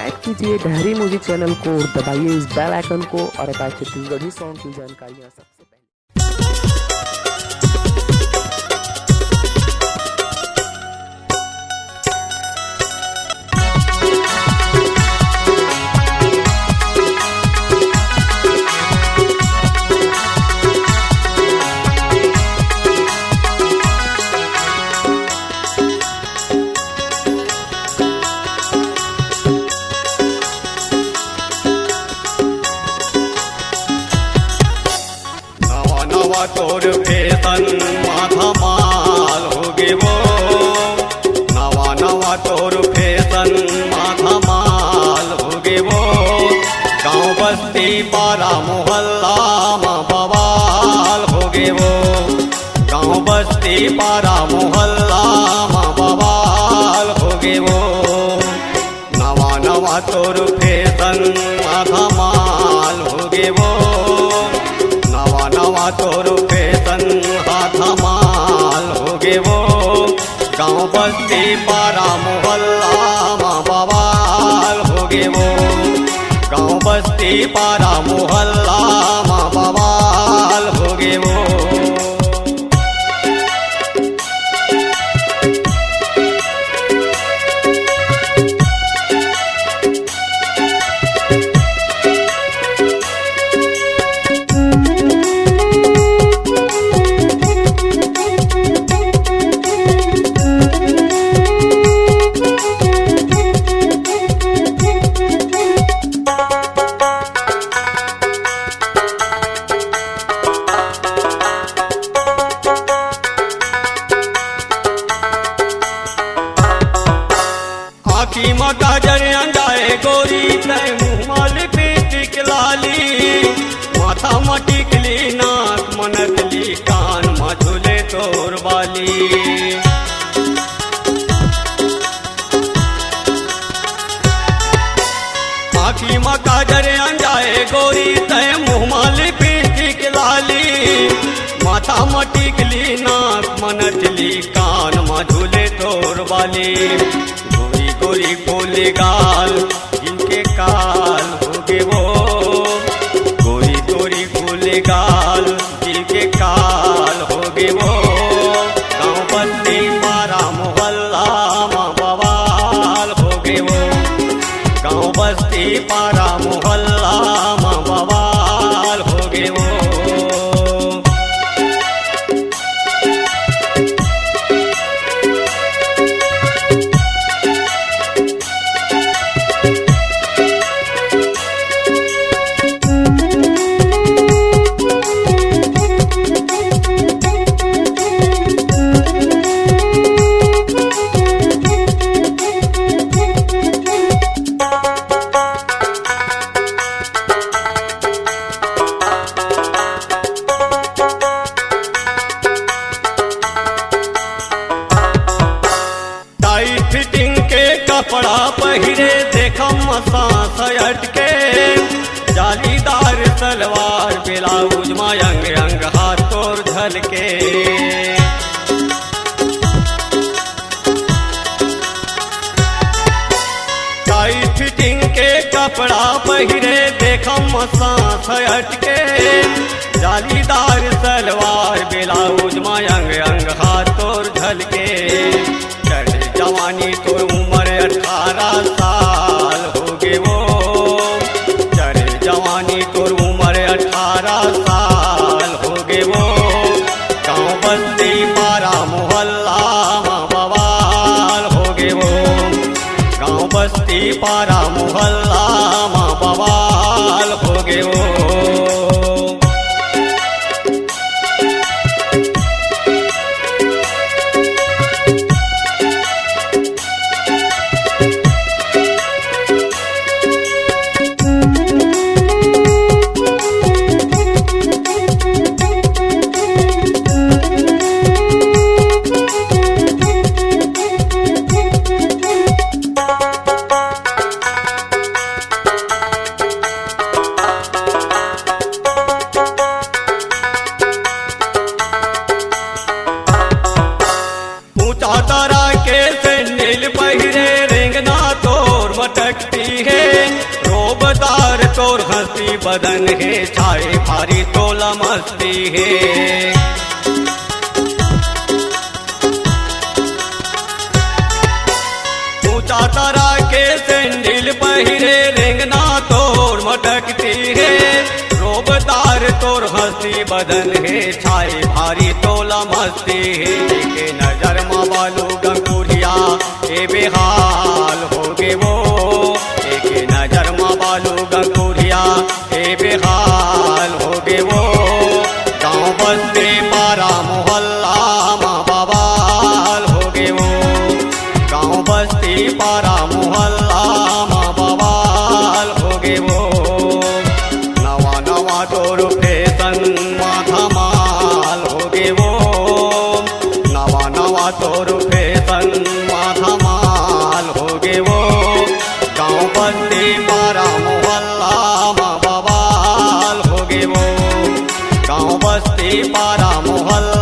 Subscribe कीजिए डहरी music channel को, दबाइए इस बेल आइकन को और अपाच छत्तीसगढ़ी सॉन्ग की जानकारियाँ सबसे पहले। तोर फैशन माथा माल होगे वो, नवा नवा तोर फैशन माथा माल होगे वो। गाँव बस्ती पारा मोहल्ला में बवाल होगे वो, गाँव बस्ती पारा मोहल्ला में बवाल होगे वो। नवा नवा तोर फैशन माथा माल होगे वो, नवा नवा तोर फैशन हाथा माल होगे वो। गाँव बस्ती पारा मोहल्ला में बवाल होगे वो, गाँव बस्ती पारा मोहल्ला में बवाल होगे वो। आखी में गाजर अंजाए गोरी तय मुँह माल टिक लाली, माथा में टिकली नाक मनतली कान में झूले तोर बाली। आखी में गाजर अंजाए गोरी तय मुँह माल टिक लाली, माथा में टिकली नाक मनतली कान में झूले तोर बाली। गोरी गोले गाल इनके काल होगे वो, गोरी गोरी गोले गाल इनके काल होगे वो। गाँव बस्ती पारा मोहल्ला में बवाल होगे वो, गाँव बस्ती पारा मोहल्ला में बवाल होगे वो। फिटिंग के कपड़ा पहिरे देखम सांस हटके, जालीदार सलवार ब्लाउज में अंग अंग हाथ तोर झलके। टाइट फिटिंग के कपड़ा पहिरे देखम सांस हटके, जालीदार सलवार ब्लाउज में अंग अंग हाथ तोर झलके। जवानी तो उम्र 18 साल होगे वो, चढ़े जवानी तो उम्र 18 साल होगे वो। गाँव बस्ती पारा मोहल्ला में बवाल होगे वो, गाँव बस्ती पारा मोहल्ला में बवाल होगे वो। भटकती है, रोबदार तोर हंसी बदन है, छाए भारी तोला मस्ती है। ऊंचा तरह के सैंडल पहिरे, रेंगना तोर मटकती है, रोबदार तोर हंसी बदन है, छाए भारी तोला मस्ती है। के नजर में बालू गंगूरिया ए बेहाल हो गे वो, एक नजर में बालू गंगूरिया ए बेहाल हो गे वो। गाँव बस्ती पारा मोहल्ला माँ बवाल हो गे वो, गाँव बस्ती पारा मोहल्ला माँ बवाल हो गे वो। नवा नवा तोर फैशन माँ धमाल हो गे वो, नवा नवा तोर फैशन माँ धमाल हो गे वो। गाँव बस्ती पारा मोहल्ला माँ बवाल हो गे वो, गाँव बस्ती पारा मोहल्ला